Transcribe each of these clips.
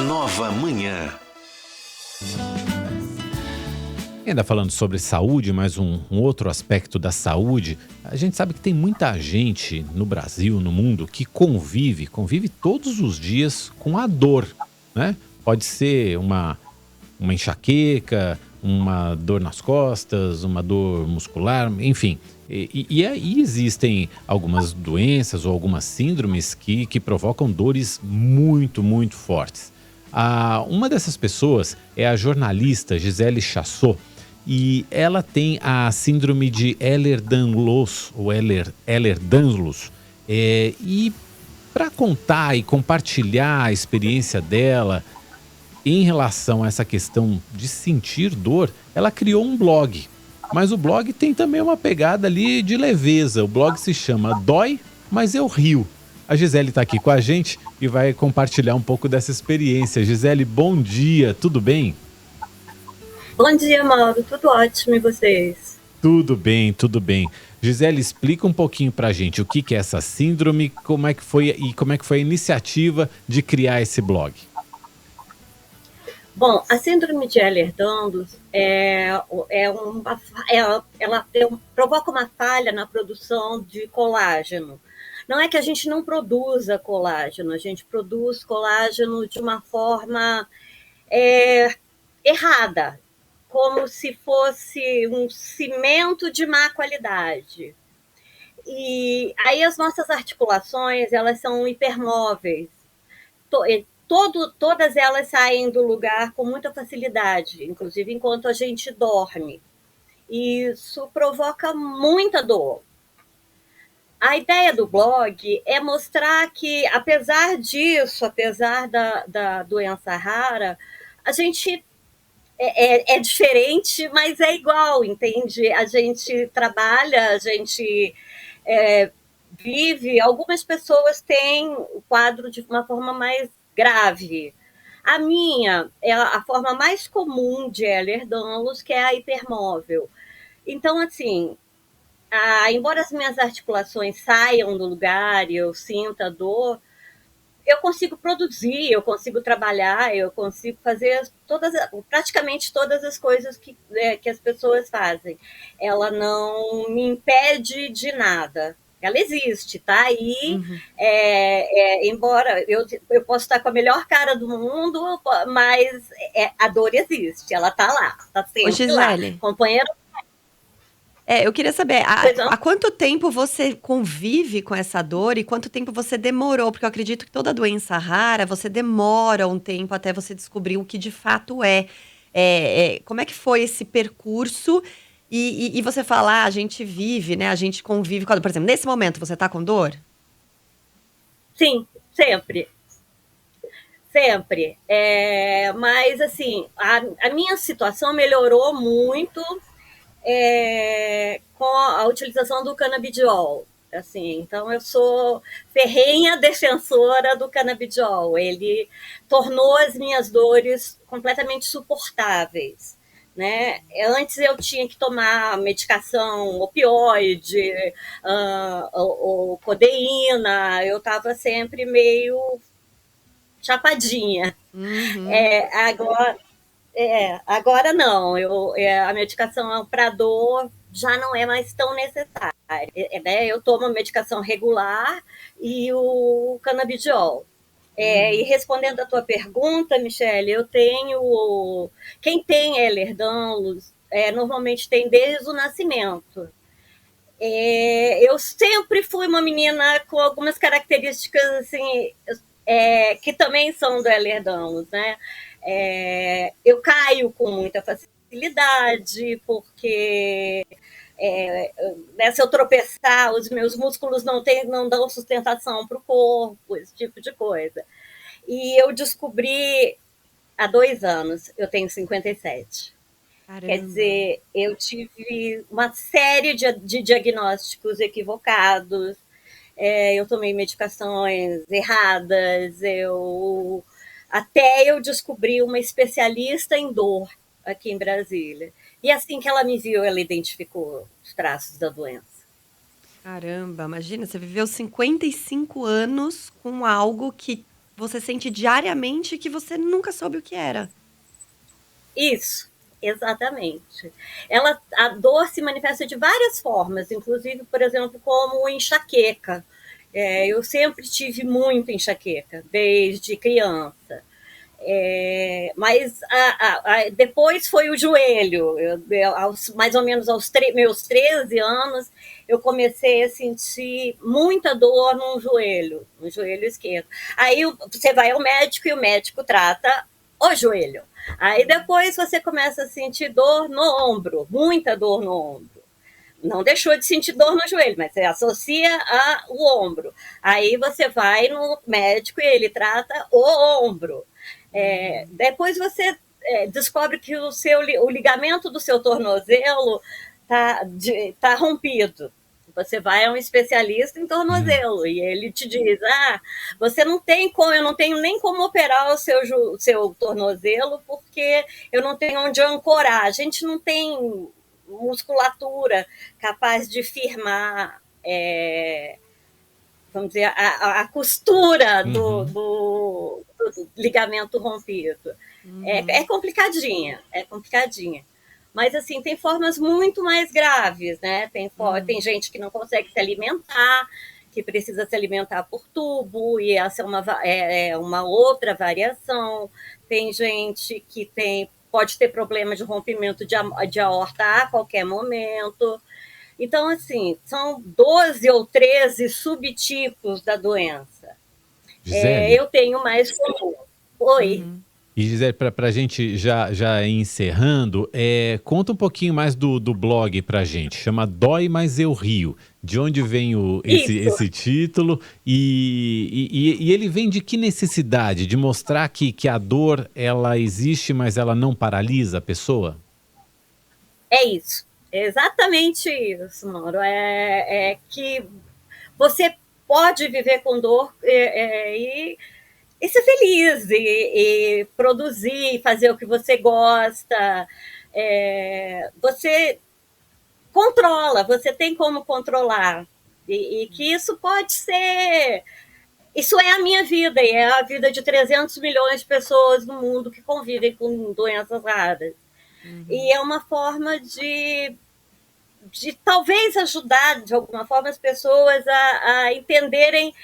Nova Manhã. Ainda falando sobre saúde, mais um outro aspecto da saúde, a gente sabe que tem muita gente no Brasil, no mundo, que convive todos os dias com a dor, né? Pode ser uma enxaqueca, uma dor nas costas, uma dor muscular, enfim. E aí existem algumas doenças ou algumas síndromes que provocam dores muito, muito fortes. Uma dessas pessoas é a jornalista Gisele Chassot, e ela tem a síndrome de Ehlers-Danlos, ou Ehlers-Danlos. E para contar e compartilhar a experiência dela em relação a essa questão de sentir dor, ela criou um blog. Mas o blog tem também uma pegada ali de leveza. O blog se chama Dói, mas eu rio. A Gisele está aqui com a gente e vai compartilhar um pouco dessa experiência. Gisele, bom dia, tudo bem? Bom dia, Mauro. Tudo ótimo e vocês? Tudo bem, tudo bem. Gisele, explica um pouquinho pra gente o que é essa síndrome, como é que foi a iniciativa de criar esse blog. Bom, a síndrome de Ehlers-Danlos provoca uma falha na produção de colágeno. Não é que a gente não produza colágeno, a gente produz colágeno de uma forma errada, como se fosse um cimento de má qualidade. E aí as nossas articulações, elas são hipermóveis. Todas elas saem do lugar com muita facilidade, inclusive enquanto a gente dorme. E isso provoca muita dor. A ideia do blog é mostrar que, apesar disso, apesar da doença rara, a gente é diferente, mas é igual, entende? A gente trabalha, a gente vive. Algumas pessoas têm o quadro de uma forma mais grave. A minha é a forma mais comum de Ehlers-Danlos, que é a hipermóvel. Então, assim, embora as minhas articulações saiam do lugar e eu sinta dor, eu consigo produzir, eu consigo trabalhar, eu consigo fazer praticamente todas as coisas que as pessoas fazem. Ela não me impede de nada. Ela existe, tá aí. Embora eu possa estar com a melhor cara do mundo, mas a dor existe, ela tá lá, tá sempre lá. Companheiro. Eu queria saber, há quanto tempo você convive com essa dor e quanto tempo você demorou? Porque eu acredito que toda doença rara, você demora um tempo até você descobrir o que de fato é. Como é que foi esse percurso? E você fala, a gente vive, né? A gente convive com a dor. Por exemplo, nesse momento, você tá com dor? Sim, sempre. Sempre. Mas, assim, a minha situação melhorou muito com a utilização do canabidiol. Assim, então, eu sou ferrenha defensora do canabidiol. Ele tornou as minhas dores completamente suportáveis. Né? Antes eu tinha que tomar medicação opioide, ou codeína, eu estava sempre meio chapadinha. Agora não, a medicação para dor já não é mais tão necessária. Né? Eu tomo a medicação regular e o canabidiol. E respondendo a tua pergunta, Michele, eu tenho... Quem tem Ehlers-Danlos normalmente tem desde o nascimento. Eu sempre fui uma menina com algumas características assim, que também são do Ehlers-Danlos, né? Eu caio com muita facilidade, porque se eu tropeçar, os meus músculos não dão sustentação para o corpo, esse tipo de coisa. E eu descobri há 2 anos, eu tenho 57. Caramba. Quer dizer, eu tive uma série de diagnósticos equivocados, eu tomei medicações erradas, até eu descobri uma especialista em dor aqui em Brasília. E assim que ela me viu, ela identificou os traços da doença. Caramba, imagina, você viveu 55 anos com algo que você sente diariamente que você nunca soube o que era. Isso, exatamente. A dor se manifesta de várias formas, inclusive, por exemplo, como enxaqueca. Eu sempre tive muito enxaqueca, desde criança. Mas depois foi o joelho. Mais ou menos aos meus 13 anos, eu comecei a sentir muita dor no joelho esquerdo. Aí você vai ao médico e o médico trata o joelho. Aí depois você começa a sentir dor no ombro, muita dor no ombro. Não deixou de sentir dor no joelho, mas você associa ao ombro. Aí você vai no médico e ele trata o ombro. Depois você descobre que o ligamento do seu tornozelo tá rompido. Você vai a um especialista em tornozelo e ele te diz: você não tem como, eu não tenho nem como operar o seu tornozelo porque eu não tenho onde ancorar. A gente não tem musculatura capaz de firmar, vamos dizer, a costura do ligamento rompido. É complicadinha. Mas, assim, tem formas muito mais graves, né? Tem gente que não consegue se alimentar, que precisa se alimentar por tubo, e essa é uma outra variação. Tem gente que pode ter problema de rompimento de aorta a qualquer momento. Então, assim, são 12 ou 13 subtipos da doença. Eu tenho mais comum. Oi. E, Gisele, para a gente já ir encerrando, conta um pouquinho mais do blog para a gente. Chama Dói Mas Eu Rio. De onde vem esse título? E ele vem de que necessidade? De mostrar que a dor, ela existe, mas ela não paralisa a pessoa? É isso. É exatamente isso, Mauro. Que você pode viver com dor e ser feliz, e produzir, fazer o que você gosta. Você controla, você tem como controlar. E que isso pode ser... Isso é a minha vida, e é a vida de 300 milhões de pessoas no mundo que convivem com doenças raras. E é uma forma de talvez ajudar, de alguma forma, as pessoas a entenderem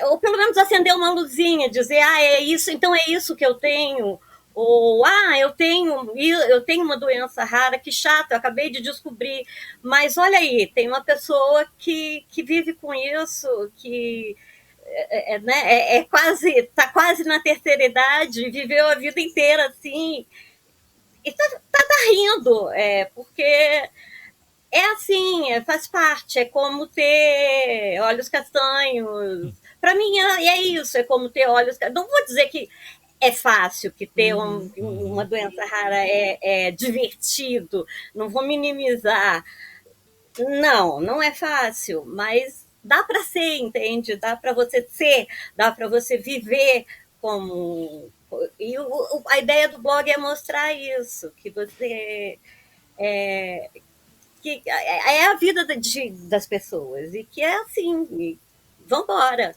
ou pelo menos acender uma luzinha, dizer, é isso, então é isso que eu tenho, ou eu tenho uma doença rara, que chato, eu acabei de descobrir, mas olha aí, tem uma pessoa que vive com isso, que está quase na terceira idade, viveu a vida inteira assim, e tá rindo, porque assim, faz parte, é como ter olhos castanhos. Para mim é isso, é como ter olhos castanhos. Não vou dizer que é fácil, que ter uma doença rara é divertido, não vou minimizar. Não é fácil, mas dá para ser, entende? Dá para você ser, dá para você viver como... E a ideia do blog é mostrar isso, que você... que é a vida das pessoas, e que é assim, vambora.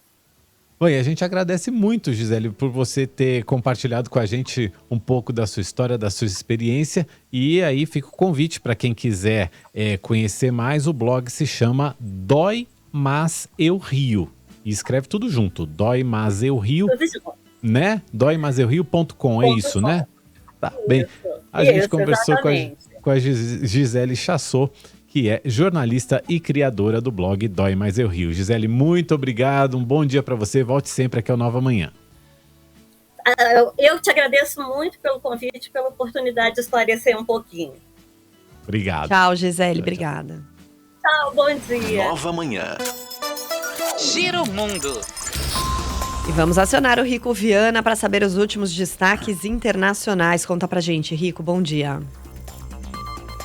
Oi, a gente agradece muito, Gisele, por você ter compartilhado com a gente um pouco da sua história, da sua experiência, e aí fica o convite para quem quiser conhecer mais. O blog se chama Dói Mas Eu Rio, e escreve tudo junto, Dói Mas Eu Rio, né? doimaseurrio.com, é isso, né? Tá, bem, a gente conversou com a Gisele Chassot, que é jornalista e criadora do blog Dói Mas Eu Rio. Gisele, muito obrigado, um bom dia para você, volte sempre aqui ao Nova Manhã. Eu te agradeço muito pelo convite, pela oportunidade de esclarecer um pouquinho. Obrigado. Tchau, Gisele, obrigada. Tchau, bom dia. Nova Manhã. Gira o Mundo. E vamos acionar o Rico Viana para saber os últimos destaques internacionais. Conta pra gente, Rico, bom dia.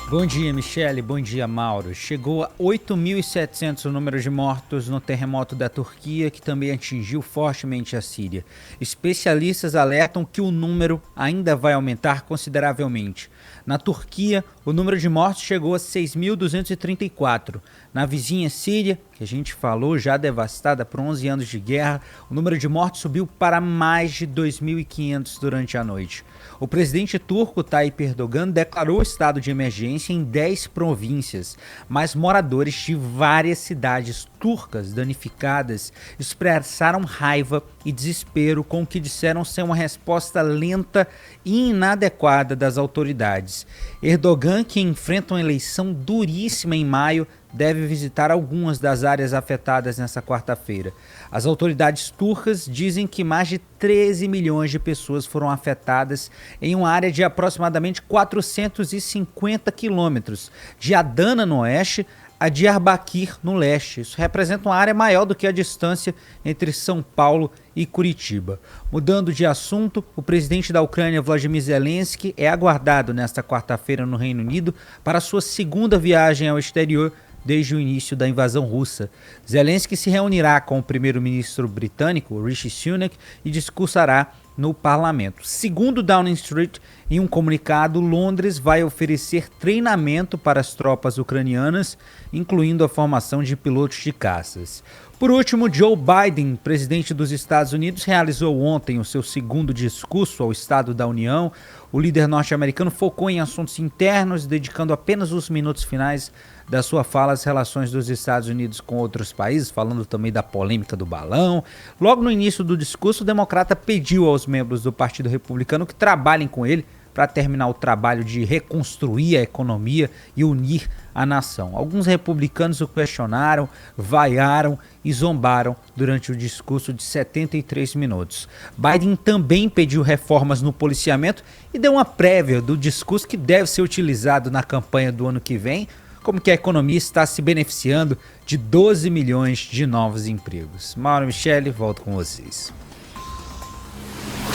Bom dia, Michele. Bom dia, Mauro. Chegou a 8.700 o número de mortos no terremoto da Turquia, que também atingiu fortemente a Síria. Especialistas alertam que o número ainda vai aumentar consideravelmente. Na Turquia, o número de mortos chegou a 6.234. Na vizinha Síria, que a gente falou, já devastada por 11 anos de guerra, o número de mortos subiu para mais de 2.500 durante a noite. O presidente turco Tayyip Erdogan declarou estado de emergência em 10 províncias, mas moradores de várias cidades turcas danificadas expressaram raiva e desespero com o que disseram ser uma resposta lenta e inadequada das autoridades. Erdogan, que enfrenta uma eleição duríssima em maio, deve visitar algumas das áreas afetadas nesta quarta-feira. As autoridades turcas dizem que mais de 13 milhões de pessoas foram afetadas em uma área de aproximadamente 450 quilômetros, de Adana no oeste a Diyarbakir no leste. Isso representa uma área maior do que a distância entre São Paulo e Curitiba. Mudando de assunto, o presidente da Ucrânia, Volodymyr Zelensky, é aguardado nesta quarta-feira no Reino Unido para sua segunda viagem ao exterior desde o início da invasão russa. Zelensky se reunirá com o primeiro-ministro britânico, Rishi Sunak, e discursará no parlamento. Segundo Downing Street, em um comunicado, Londres vai oferecer treinamento para as tropas ucranianas, incluindo a formação de pilotos de caças. Por último, Joe Biden, presidente dos Estados Unidos, realizou ontem o seu segundo discurso ao Estado da União. O líder norte-americano focou em assuntos internos, dedicando apenas os minutos finais da sua fala às relações dos Estados Unidos com outros países, falando também da polêmica do balão. Logo no início do discurso, o democrata pediu aos membros do Partido Republicano que trabalhem com ele para terminar o trabalho de reconstruir a economia e unir a nação. Alguns republicanos o questionaram, vaiaram e zombaram durante o discurso de 73 minutos. Biden também pediu reformas no policiamento e deu uma prévia do discurso que deve ser utilizado na campanha do ano que vem, como que a economia está se beneficiando de 12 milhões de novos empregos. Mauro Michele, volto com vocês.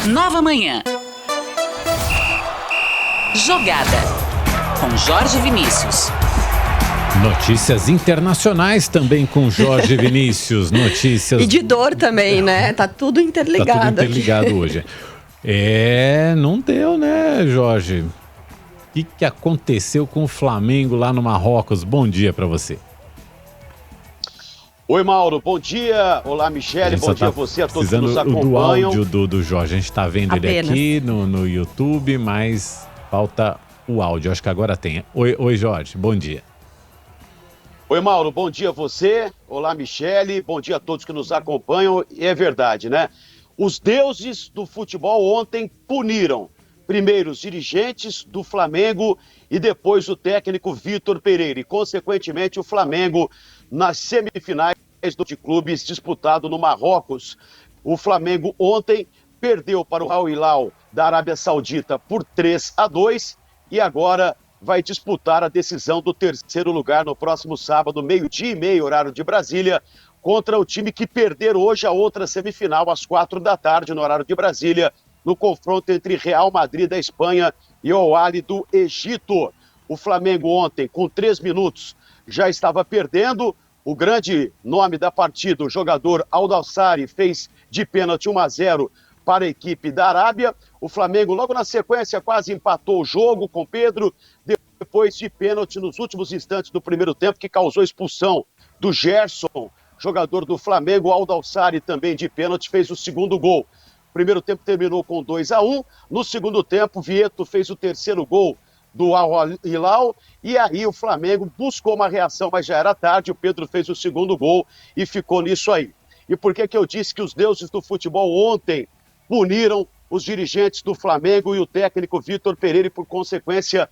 Nova Manhã. Jogada com Jorge Vinícius. Notícias internacionais também com Jorge Vinícius. Notícias. E de dor também, né? Tá tudo interligado. Tá tudo interligado hoje. Não deu, né, Jorge? O que aconteceu com o Flamengo lá no Marrocos? Bom dia para você. Oi, Mauro, bom dia. Olá, Michele, bom dia a você, a todos que nos acompanham. Do áudio do Jorge, a gente está vendo ele aqui no YouTube, mas falta o áudio, acho que agora tem. Oi, Jorge, bom dia. Oi, Mauro, bom dia a você. Olá, Michele, bom dia a todos que nos acompanham. E é verdade, né? Os deuses do futebol ontem puniram primeiro os dirigentes do Flamengo e depois o técnico Vitor Pereira. E, consequentemente, o Flamengo nas semifinais de clubes disputado no Marrocos. O Flamengo ontem perdeu para o Al Hilal da Arábia Saudita por 3-2 e agora vai disputar a decisão do terceiro lugar no próximo sábado, 12h30, horário de Brasília, contra o time que perder hoje a outra semifinal às 4h no horário de Brasília, no confronto entre Real Madrid da Espanha e Al Ahly do Egito. O Flamengo ontem, com 3 minutos, já estava perdendo. O grande nome da partida, o jogador Al-Dawsari, fez de pênalti 1-0 para a equipe da Arábia. O Flamengo, logo na sequência, quase empatou o jogo com Pedro, depois de pênalti nos últimos instantes do primeiro tempo, que causou expulsão do Gerson, jogador do Flamengo. Al-Dawsari também de pênalti fez o segundo gol. O primeiro tempo terminou com 2-1. No segundo tempo, Vieto fez o terceiro gol do Al Hilal, e aí o Flamengo buscou uma reação, mas já era tarde. O Pedro fez o segundo gol e ficou nisso aí. E por que eu disse que os deuses do futebol ontem puniram os dirigentes do Flamengo e o técnico Vitor Pereira e, por consequência,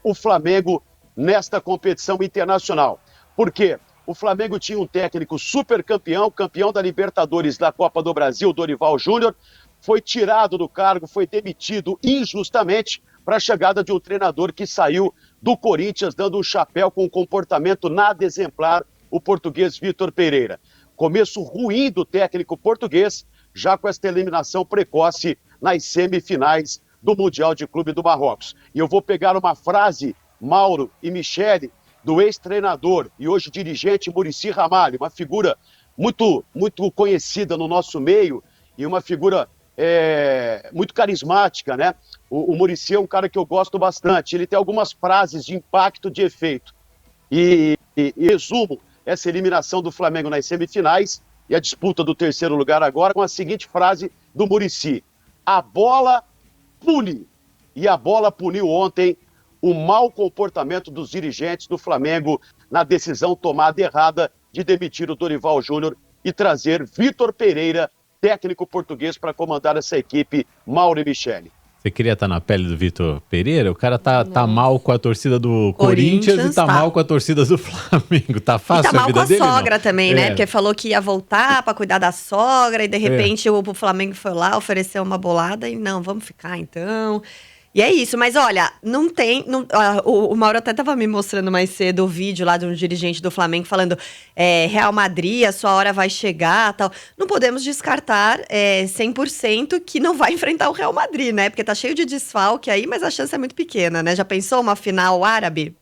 o Flamengo nesta competição internacional? Porque o Flamengo tinha um técnico super campeão, campeão da Libertadores, da Copa do Brasil, Dorival Júnior, foi tirado do cargo, foi demitido injustamente para a chegada de um treinador que saiu do Corinthians, dando um chapéu com um comportamento nada exemplar, o português Vitor Pereira. Começo ruim do técnico português, já com esta eliminação precoce nas semifinais do Mundial de Clube do Marrocos. E eu vou pegar uma frase, Mauro e Michele, do ex-treinador e hoje dirigente Muricy Ramalho, uma figura muito conhecida no nosso meio e uma figura muito carismática, né? O Muricy é um cara que eu gosto bastante. Ele tem algumas frases de impacto, de efeito. E resumo essa eliminação do Flamengo nas semifinais e a disputa do terceiro lugar agora com a seguinte frase do Muricy: a bola pune. E a bola puniu ontem o mau comportamento dos dirigentes do Flamengo na decisão tomada errada de demitir o Dorival Júnior e trazer Vitor Pereira, técnico português, para comandar essa equipe, Mauro e Michele. Você queria estar na pele do Vitor Pereira? O cara tá mal com a torcida do Corinthians e tá mal com a torcida do Flamengo. Tá fácil a vida dele? E tá mal com a sogra também, né? Porque falou que ia voltar pra cuidar da sogra e de repente o Flamengo foi lá, ofereceu uma bolada e não, vamos ficar então. E é isso, mas olha, o Mauro até tava me mostrando mais cedo o vídeo lá de um dirigente do Flamengo falando Real Madrid, a sua hora vai chegar, tal. Não podemos descartar 100% que não vai enfrentar o Real Madrid, né? Porque tá cheio de desfalque aí, mas a chance é muito pequena, né? Já pensou uma final árabe?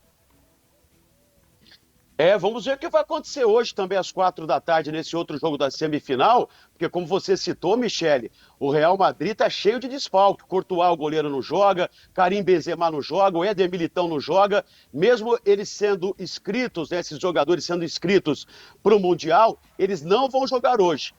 Vamos ver o que vai acontecer hoje também às 16h nesse outro jogo da semifinal, porque como você citou, Michele, o Real Madrid tá cheio de desfalque. Courtois, o goleiro, não joga, Karim Benzema não joga, o Éder Militão não joga. Mesmo eles sendo inscritos, né, esses jogadores sendo inscritos para o Mundial, eles não vão jogar hoje.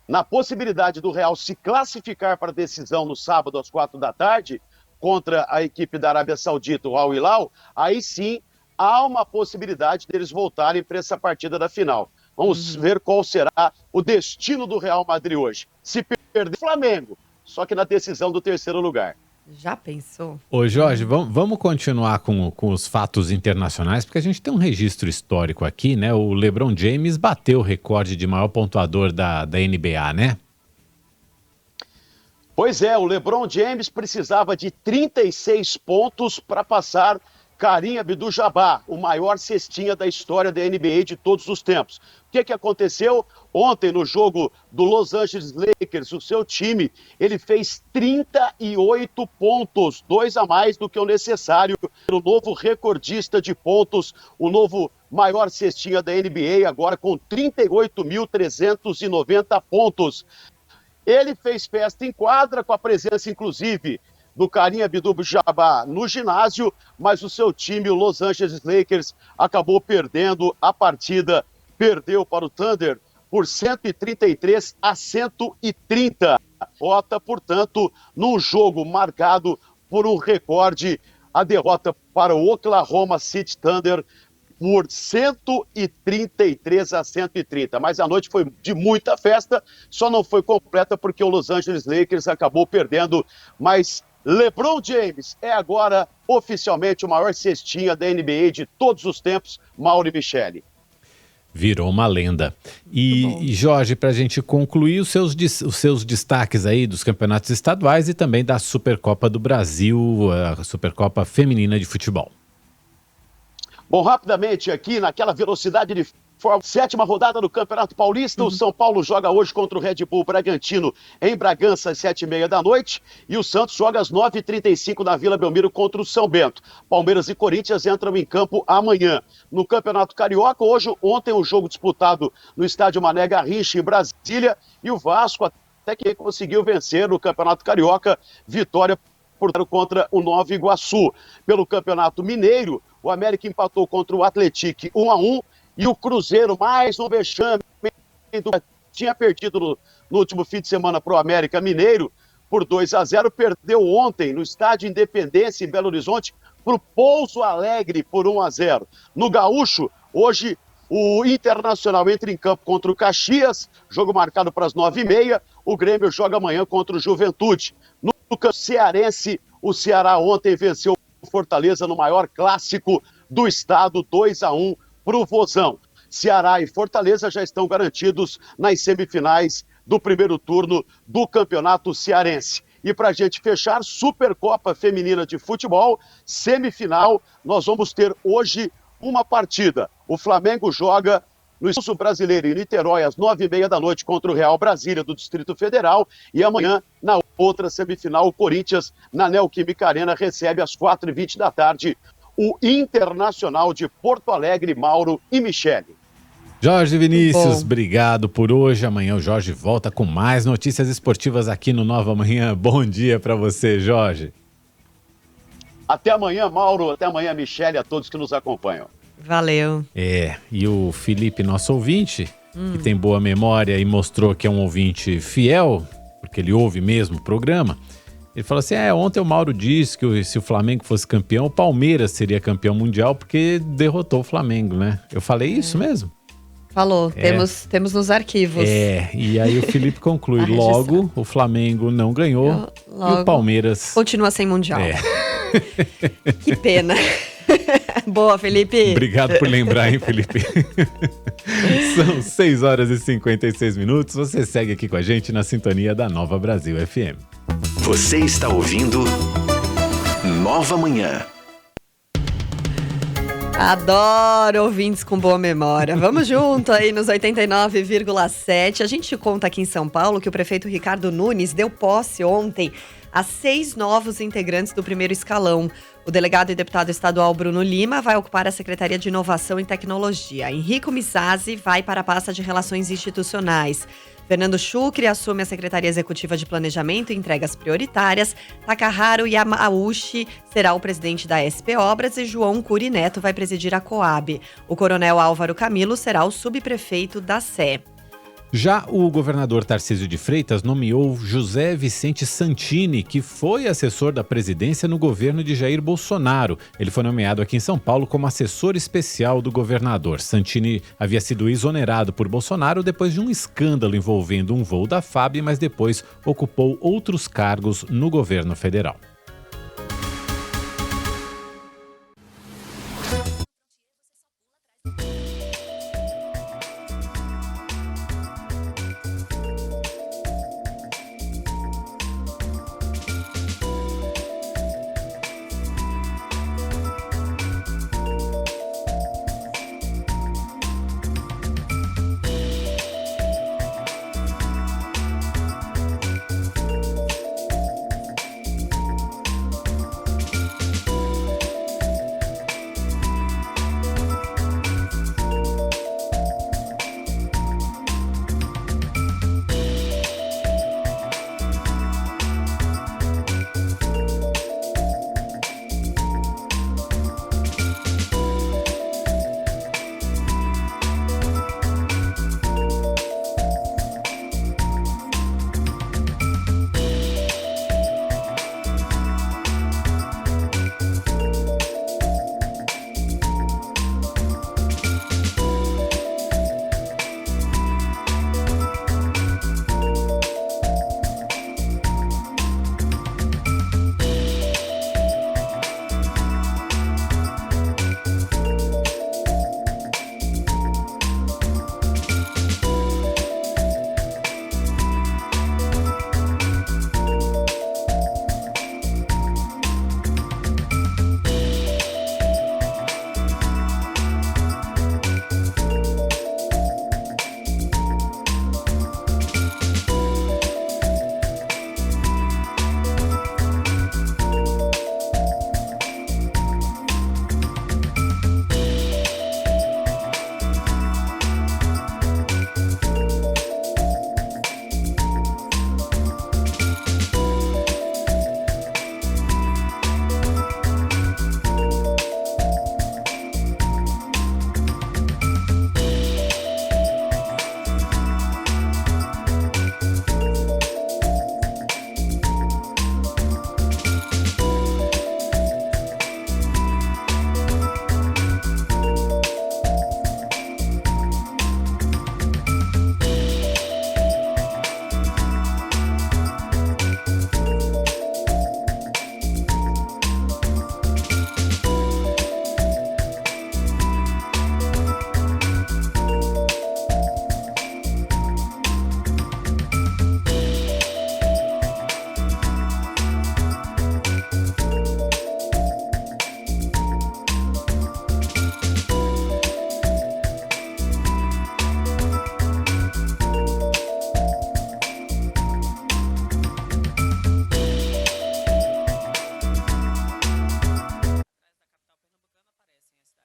Na possibilidade do Real se classificar para a decisão no sábado às 16h contra a equipe da Arábia Saudita, o Al Hilal, aí sim há uma possibilidade deles voltarem para essa partida da final. Vamos ver qual será o destino do Real Madrid hoje. Se perder o Flamengo, só que na decisão do terceiro lugar. Já pensou? Ô Jorge, vamos continuar com os fatos internacionais, porque a gente tem um registro histórico aqui, né? O LeBron James bateu o recorde de maior pontuador da NBA, né? Pois é, o LeBron James precisava de 36 pontos para passar Karim Abdul-Jabbar, o maior cestinha da história da NBA de todos os tempos. O que aconteceu? Ontem, no jogo do Los Angeles Lakers, o seu time, ele fez 38 pontos, 2 a mais do que o necessário. O novo recordista de pontos, o novo maior cestinha da NBA, agora com 38.390 pontos. Ele fez festa em quadra, com a presença, inclusive, do Karim Abdul-Jabbar no ginásio, mas o seu time, o Los Angeles Lakers, acabou perdendo a partida, perdeu para o Thunder por 133-130. Derrota, portanto, num jogo marcado por um recorde, a derrota para o Oklahoma City Thunder por 133-130. Mas a noite foi de muita festa, só não foi completa porque o Los Angeles Lakers acabou perdendo, mas LeBron James é agora oficialmente o maior cestinha da NBA de todos os tempos, Mauro e Michele. Virou uma lenda. E Jorge, para a gente concluir os seus destaques aí dos campeonatos estaduais e também da Supercopa do Brasil, a Supercopa Feminina de Futebol. Bom, rapidamente aqui, naquela velocidade de forma, 7ª rodada do Campeonato Paulista, o São Paulo joga hoje contra o Red Bull Bragantino em Bragança às 7h30 e o Santos joga às 9h35 na Vila Belmiro contra o São Bento. Palmeiras e Corinthians entram em campo amanhã. No Campeonato Carioca, ontem um jogo disputado no estádio Mané Garrincha em Brasília e o Vasco até que conseguiu vencer no Campeonato Carioca, vitória contra o Nova Iguaçu. Pelo Campeonato Mineiro, o América empatou contra o Atlético 1-1 e o Cruzeiro, mais um vexame, tinha perdido no último fim de semana para o América Mineiro por 2-0, perdeu ontem no Estádio Independência em Belo Horizonte para o Pouso Alegre por 1-0. No Gaúcho, hoje o Internacional entra em campo contra o Caxias, jogo marcado para as 9h30, o Grêmio joga amanhã contra o Juventude. No campo cearense, o Ceará ontem venceu o Fortaleza no maior clássico do estado, 2-1 para o Vozão. Ceará e Fortaleza já estão garantidos nas semifinais do primeiro turno do Campeonato Cearense. E para a gente fechar, Supercopa Feminina de Futebol, semifinal, nós vamos ter hoje uma partida. O Flamengo joga no Sul Brasileiro em Niterói às 9h30 contra o Real Brasília do Distrito Federal e amanhã, na outra semifinal, o Corinthians, na Neoquímica Arena, recebe às 4h20 o Internacional de Porto Alegre, Mauro e Michele. Jorge Vinícius, obrigado por hoje. Amanhã o Jorge volta com mais notícias esportivas aqui no Nova Manhã. Bom dia para você, Jorge. Até amanhã, Mauro. Até amanhã, Michele, a todos que nos acompanham. Valeu. E o Felipe, nosso ouvinte, que tem boa memória e mostrou que é um ouvinte fiel, porque ele ouve mesmo o programa, ele falou assim, ontem o Mauro disse que se o Flamengo fosse campeão, o Palmeiras seria campeão mundial porque derrotou o Flamengo, né? Eu falei isso mesmo? Falou, temos nos arquivos. E aí o Felipe conclui, logo o Flamengo não ganhou e o Palmeiras... continua sem mundial. Que pena. Boa, Felipe. Obrigado por lembrar, hein, Felipe? São 6 horas e 56 minutos. Você segue aqui com a gente na sintonia da Nova Brasil FM. Você está ouvindo Nova Manhã. Adoro ouvintes com boa memória. Vamos junto aí nos 89,7. A gente conta aqui em São Paulo que o prefeito Ricardo Nunes deu posse ontem a 6 novos integrantes do primeiro escalão. O delegado e deputado estadual Bruno Lima vai ocupar a Secretaria de Inovação e Tecnologia. Henrico Missazzi vai para a pasta de Relações Institucionais. Fernando Chucre assume a Secretaria Executiva de Planejamento e Entregas Prioritárias. Takaharu Yamauchi será o presidente da SP Obras e João Curi Neto vai presidir a Coab. O coronel Álvaro Camilo será o subprefeito da Sé. Já o governador Tarcísio de Freitas nomeou José Vicente Santini, que foi assessor da presidência no governo de Jair Bolsonaro. Ele foi nomeado aqui em São Paulo como assessor especial do governador. Santini havia sido exonerado por Bolsonaro depois de um escândalo envolvendo um voo da FAB, mas depois ocupou outros cargos no governo federal.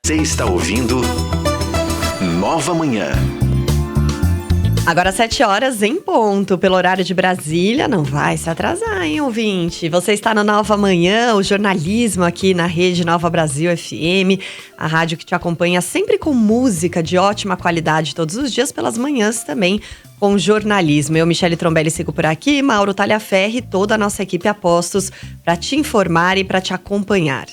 Você está ouvindo Nova Manhã. Agora 7 horas em ponto, pelo horário de Brasília. Não vai se atrasar, hein, ouvinte? Você está no Nova Manhã, o jornalismo aqui na rede Nova Brasil FM, a rádio que te acompanha sempre com música de ótima qualidade todos os dias, pelas manhãs também com jornalismo. Eu, Michele Trombelli, sigo por aqui, Mauro Talhaferri, toda a nossa equipe a postos para te informar e para te acompanhar.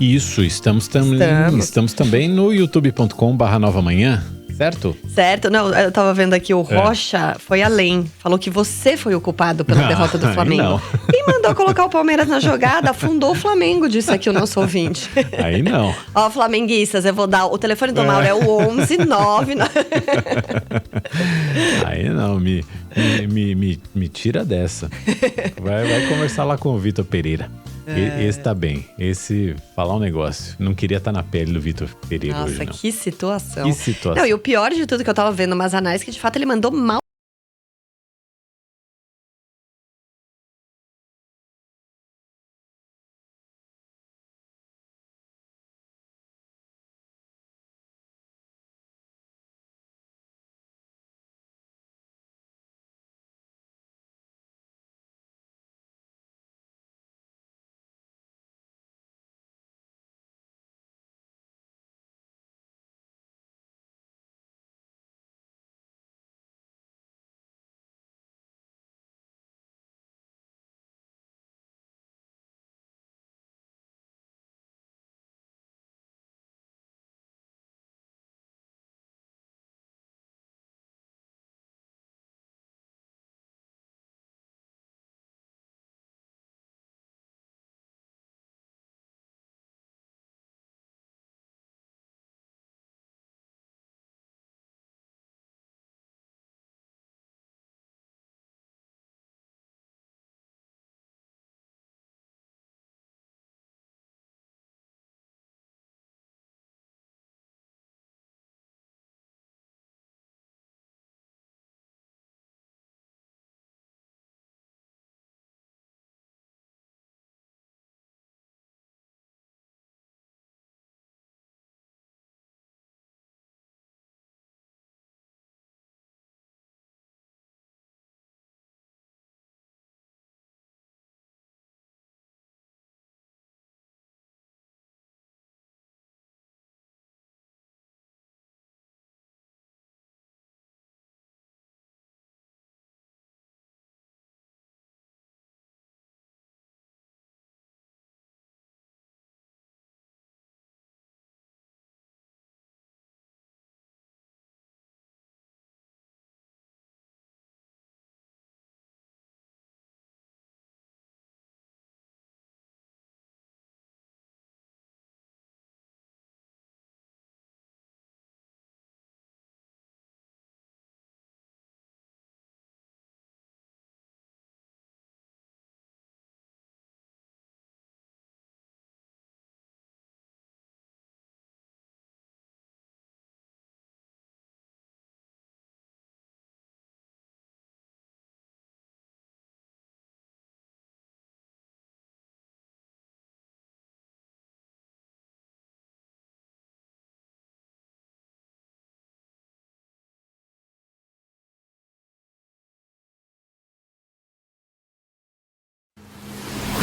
Isso, estamos também no youtube.com/novamanhã. Certo? Certo. Não, eu tava vendo aqui, o Rocha foi além. Falou que você foi o culpado pela derrota do Flamengo. Não. Quem mandou colocar o Palmeiras na jogada afundou o Flamengo, disse aqui o nosso ouvinte. Aí não. Ó, flamenguistas, eu vou dar... O telefone do Mauro é o 11-9... Aí não, me tira dessa. Vai conversar lá com o Vitor Pereira. Esse tá bem. Esse, falar um negócio. Não queria estar na pele do Vitor Pereira hoje, não. Nossa, que situação. Que situação. Não, e o pior de tudo que eu tava vendo umas análises, que de fato ele mandou mal.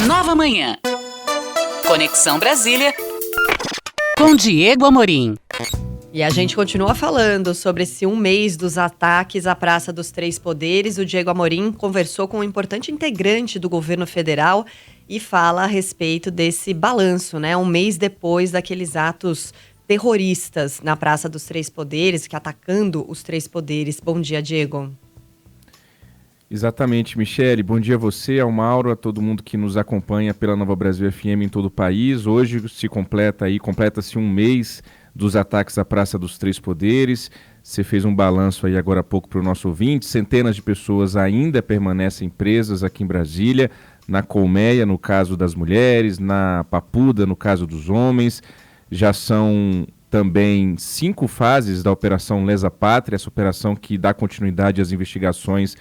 Nova Manhã. Conexão Brasília com Diego Amorim. E a gente continua falando sobre esse 1 mês dos ataques à Praça dos Três Poderes. O Diego Amorim conversou com um importante integrante do governo federal e fala a respeito desse balanço, né? 1 mês depois daqueles atos terroristas na Praça dos Três Poderes, que atacando os três poderes. Bom dia, Diego. Exatamente, Michele. Bom dia a você, ao Mauro, a todo mundo que nos acompanha pela Nova Brasil FM em todo o país. Hoje completa-se 1 mês dos ataques à Praça dos Três Poderes. Você fez um balanço aí agora há pouco para o nosso ouvinte. Centenas de pessoas ainda permanecem presas aqui em Brasília, na Colmeia, no caso das mulheres, na Papuda, no caso dos homens. Já são também 5 fases da Operação Lesa Pátria, essa operação que dá continuidade às investigações,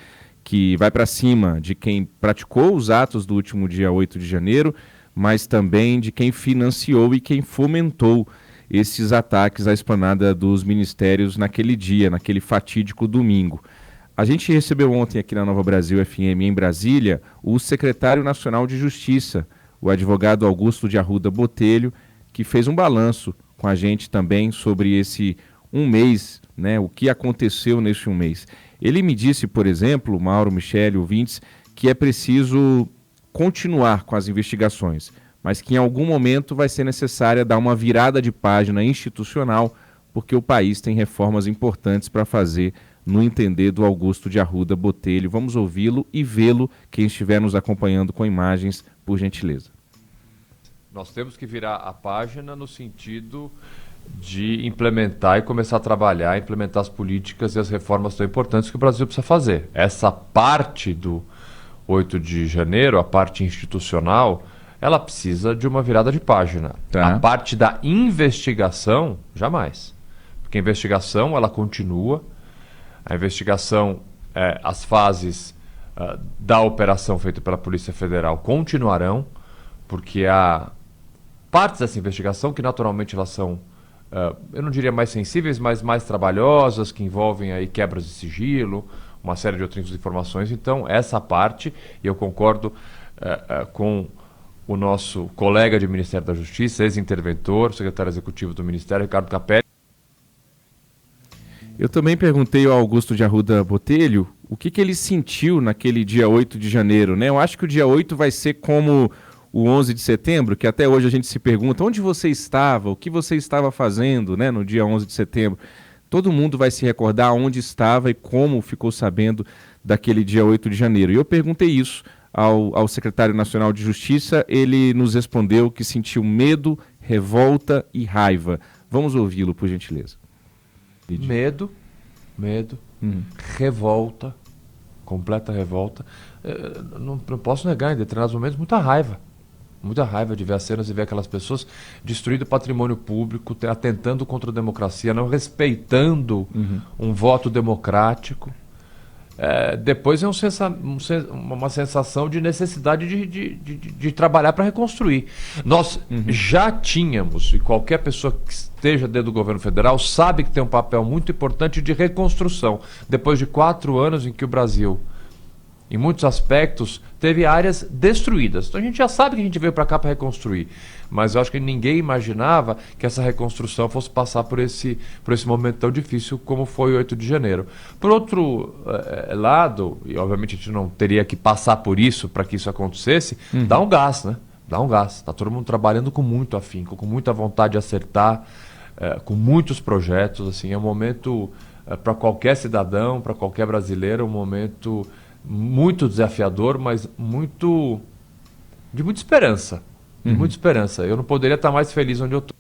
que vai para cima de quem praticou os atos do último dia 8 de janeiro, mas também de quem financiou e quem fomentou esses ataques à esplanada dos ministérios naquele dia, naquele fatídico domingo. A gente recebeu ontem aqui na Nova Brasil FM em Brasília o secretário nacional de Justiça, o advogado Augusto de Arruda Botelho, que fez um balanço com a gente também sobre esse um mês, né, o que aconteceu nesse um mês. Ele me disse, por exemplo, Mauro, Michele, ouvintes, que é preciso continuar com as investigações, mas que em algum momento vai ser necessária dar uma virada de página institucional, porque o país tem reformas importantes para fazer, no entender do Augusto de Arruda Botelho. Vamos ouvi-lo e vê-lo, quem estiver nos acompanhando com imagens, por gentileza. Nós temos que virar a página no sentido de implementar e começar a trabalhar, implementar as políticas e as reformas tão importantes que o Brasil precisa fazer. Essa parte do 8 de janeiro, a parte institucional, ela precisa de uma virada de página. Tá. A parte da investigação, jamais. Porque a investigação, ela continua. A investigação, as fases da operação feita pela Polícia Federal continuarão, porque há partes dessa investigação que naturalmente elas são, eu não diria mais sensíveis, mas mais trabalhosas, que envolvem aí quebras de sigilo, uma série de outras informações. Então, essa parte, e eu concordo com o nosso colega de Ministério da Justiça, ex-interventor, secretário executivo do Ministério, Ricardo Capelli. Eu também perguntei ao Augusto de Arruda Botelho o que ele sentiu naquele dia 8 de janeiro, né? Eu acho que o dia 8 vai ser como o 11 de setembro, que até hoje a gente se pergunta onde você estava, o que você estava fazendo, né, no dia 11 de setembro. Todo mundo vai se recordar onde estava e como ficou sabendo daquele dia 8 de janeiro. E eu perguntei isso ao secretário nacional de Justiça, ele nos respondeu que sentiu medo, revolta e raiva. Vamos ouvi-lo, por gentileza. Medo, revolta, completa revolta. Não posso negar, em determinados momentos, muita raiva de ver as cenas e ver aquelas pessoas destruindo patrimônio público, atentando contra a democracia, não respeitando um voto democrático. Depois é uma sensação de necessidade de trabalhar para reconstruir. Nós já tínhamos, e qualquer pessoa que esteja dentro do governo federal sabe que tem um papel muito importante de reconstrução. Depois de 4 anos em que o Brasil, em muitos aspectos, teve áreas destruídas. Então a gente já sabe que a gente veio para cá para reconstruir. Mas eu acho que ninguém imaginava que essa reconstrução fosse passar por esse momento tão difícil como foi o 8 de janeiro. Por outro lado, e obviamente a gente não teria que passar por isso para que isso acontecesse, dá um gás, né? Dá um gás. Está todo mundo trabalhando com muito afinco, com muita vontade de acertar, com muitos projetos. Assim, é um momento, para qualquer cidadão, para qualquer brasileiro, um momento muito desafiador, mas de muita esperança. Muita esperança. Eu não poderia estar mais feliz onde eu estou.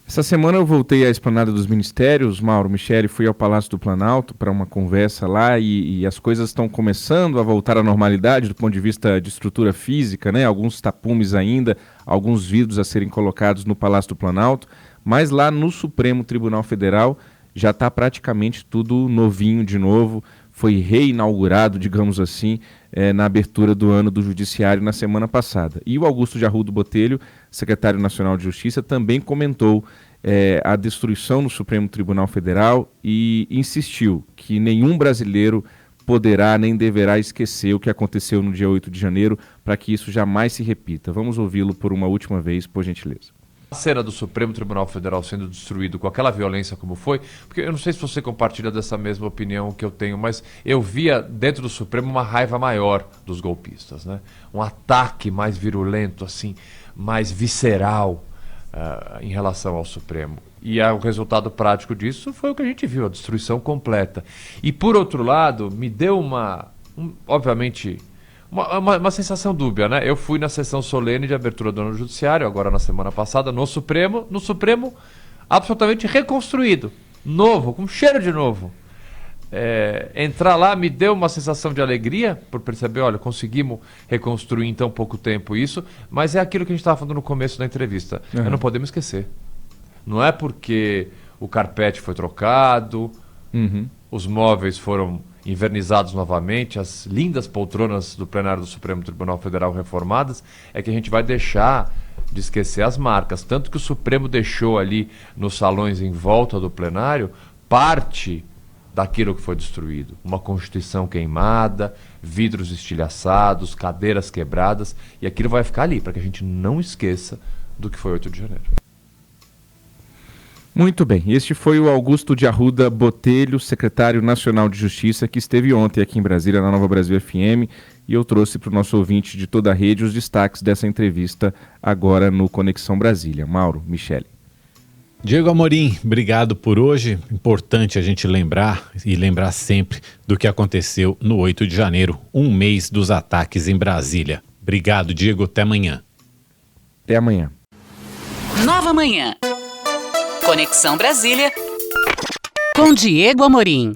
Essa semana eu voltei à Esplanada dos Ministérios, Mauro, Michele, fui ao Palácio do Planalto para uma conversa lá e as coisas estão começando a voltar à normalidade do ponto de vista de estrutura física, né? Alguns tapumes ainda, alguns vidros a serem colocados no Palácio do Planalto, mas lá no Supremo Tribunal Federal já está praticamente tudo novinho de novo. Foi reinaugurado, digamos assim, na abertura do ano do Judiciário na semana passada. E o Augusto de Arruda Botelho, secretário nacional de Justiça, também comentou a destruição no Supremo Tribunal Federal e insistiu que nenhum brasileiro poderá nem deverá esquecer o que aconteceu no dia 8 de janeiro para que isso jamais se repita. Vamos ouvi-lo por uma última vez, por gentileza. A cena do Supremo Tribunal Federal sendo destruído com aquela violência como foi, porque eu não sei se você compartilha dessa mesma opinião que eu tenho, mas eu via dentro do Supremo uma raiva maior dos golpistas, né? Um ataque mais virulento, assim, mais visceral em relação ao Supremo. E o resultado prático disso foi o que a gente viu, a destruição completa. E por outro lado, me deu obviamente... Uma sensação dúbia, né? Eu fui na sessão solene de abertura do ano judiciário, agora na semana passada, no Supremo absolutamente reconstruído, novo, com cheiro de novo. Entrar lá me deu uma sensação de alegria por perceber, olha, conseguimos reconstruir em tão pouco tempo isso, mas é aquilo que a gente estava falando no começo da entrevista. Não podemos esquecer. Não é porque o carpete foi trocado, os móveis foram invernizados novamente, as lindas poltronas do plenário do Supremo Tribunal Federal reformadas, é que a gente vai deixar de esquecer as marcas. Tanto que o Supremo deixou ali nos salões em volta do plenário parte daquilo que foi destruído. Uma Constituição queimada, vidros estilhaçados, cadeiras quebradas, e aquilo vai ficar ali, para que a gente não esqueça do que foi 8 de janeiro. Muito bem, este foi o Augusto de Arruda Botelho, secretário nacional de Justiça, que esteve ontem aqui em Brasília, na Nova Brasil FM, e eu trouxe para o nosso ouvinte de toda a rede os destaques dessa entrevista agora no Conexão Brasília. Mauro, Michele. Diego Amorim, obrigado por hoje. Importante a gente lembrar e lembrar sempre do que aconteceu no 8 de janeiro, um mês dos ataques em Brasília. Obrigado, Diego. Até amanhã. Até amanhã. Nova Manhã. Conexão Brasília com Diego Amorim.